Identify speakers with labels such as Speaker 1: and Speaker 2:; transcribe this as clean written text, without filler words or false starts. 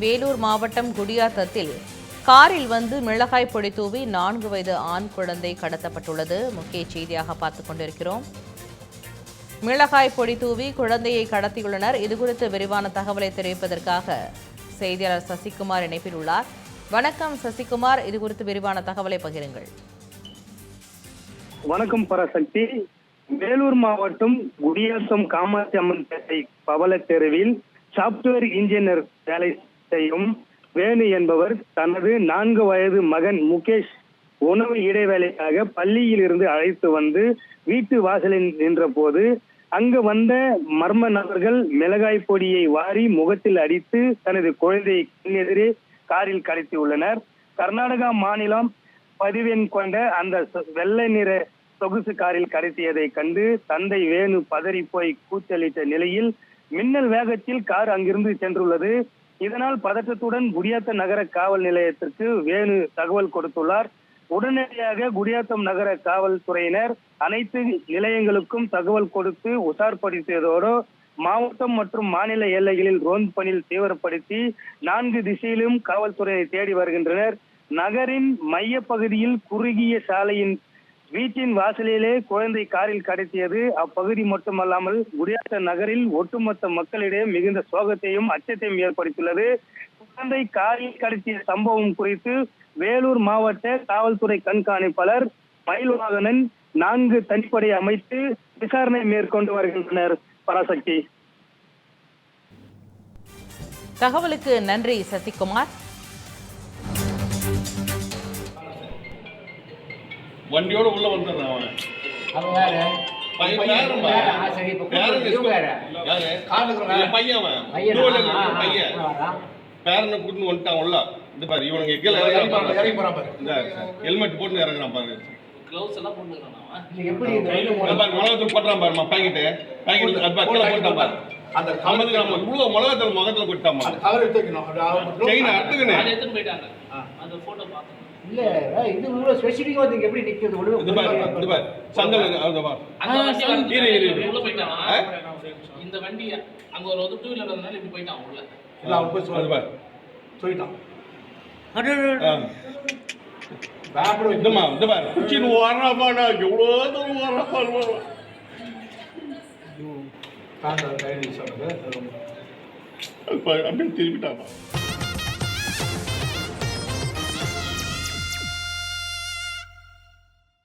Speaker 1: வேலூர் மாவட்டம் குடியாத்தத்தில் காரில் வந்து மிளகாய் பொடி தூவி 4 வயது ஆண் குழந்தை கடத்தப்பட்டுள்ளது. முக்கிய செய்தியாக பார்த்துக் கொண்டிருக்கிறோம். மிளகாய் பொடி தூவி குழந்தையை கடத்தியுள்ளனர். இதுகுறித்து விரிவான தகவலை தெரிவிப்பதற்காக செய்தியாளர் சசிகுமார் இணைப்பில் உள்ளார். வணக்கம் சசிகுமார், இதுகுறித்து விரிவான தகவலை பகிருங்கள்.
Speaker 2: வணக்கம் பராசக்தி. வேலூர் மாவட்டம் குடியாத்தம் காமாட்சி அம்மன் பேட்டை பவள தெருவில் சாப்ட்வேர் இன்ஜினியர் வேலை செய்யும் வேணு என்பவர் தனது 4 வயது மகன் முகேஷ் உணவு இடைவேளைக்காக பள்ளியில் இருந்து அழைத்து வந்து வீட்டு வாசலில் நின்ற போது அங்கு வந்த மர்ம நபர்கள் மிளகாய் பொடியை வாரி முகத்தில் அடித்து தனது குழந்தையை கண்ணெதிரே காரில் கடத்தியுள்ளனர். கர்நாடகா மாநிலம் பதிவெண் கொண்ட அந்த வெள்ளை நிற சொகுசு காரில் கடத்தியதை கண்டு தந்தை வேணு பதறி போய் கூச்சலிட்ட நிலையில் மின்னல் வேகத்தில் கார் அங்கிருந்து சென்றுள்ளது. இதனால் பதற்றத்துடன் குடியாத்த நகர காவல் நிலையத்திற்கு வேணு தகவல் கொடுத்துள்ளார். உடனடியாக குடியாத்தம் நகர காவல்துறையினர் அனைத்து நிலையங்களுக்கும் தகவல் கொடுத்து உஷார்படுத்தியதோடு மாவட்டம் மற்றும் மாநில எல்லைகளில் ரோந்து பணியில் தீவிரப்படுத்தி 4 திசையிலும் காவல்துறையை தேடி வருகின்றனர். நகரின் மைய பகுதியில் குறுகிய சாலையின் வீட்டின் வாசலிலே குழந்தை காரில் கடத்தியது அப்பகுதி மட்டுமல்லாமல் குடியாத்த நகரில் ஒட்டுமொத்த மக்களிடையே மிகுந்த சோகத்தையும் அச்சத்தையும் ஏற்படுத்தியுள்ளது. குழந்தை காரில் கடத்திய சம்பவம் குறித்து வேலூர் மாவட்ட காவல்துறை கண்காணிப்பாளர் மயில்வாகனன் 4 தனிப்படை அமைத்து விசாரணை மேற்கொண்டு வருகின்றனர். பராசக்தி,
Speaker 1: தகவலுக்கு நன்றி சசிகுமார்.
Speaker 3: வண்டியோட உள்ள வந்துடுறான் பேரனை கூட்டு வந்துட்டான் உள்ள. இந்த பாரு இவனுக்கு கீழே ஹெல்மெட் போட்டு இறங்குறான் பாரு. மிளகாத்தூள் போட்டான் பாருமா பாக்கெட்டு போட்டான் பாரு. அந்த இவ்வளவு மிளகாத்தூள் முகத்துல போட்டாமா செயினை அறுத்துக்கணும்.
Speaker 4: இல்ல இது இவ்வளவு ஸ்பெசிபிக்கா வந்து எப்படி நிக்குது
Speaker 3: இது பாரு சங்கல் அந்த பாரு
Speaker 5: உள்ள போய்ட்டான். இந்த வண்டி அங்க ஒரு 2 வீலர் வந்தனால இப்படி போய்ட்டான் உள்ள.
Speaker 3: இல்ல அவன் போய் அது பாரு சொல்லிட்டான். பாபு இதுமா இந்த பாரு குச்சின் வரமாடா எவ்வளவு தூரம் வரமா காண்டா கைடி சொல்றது அப்படியே திருப்பிட்டான்.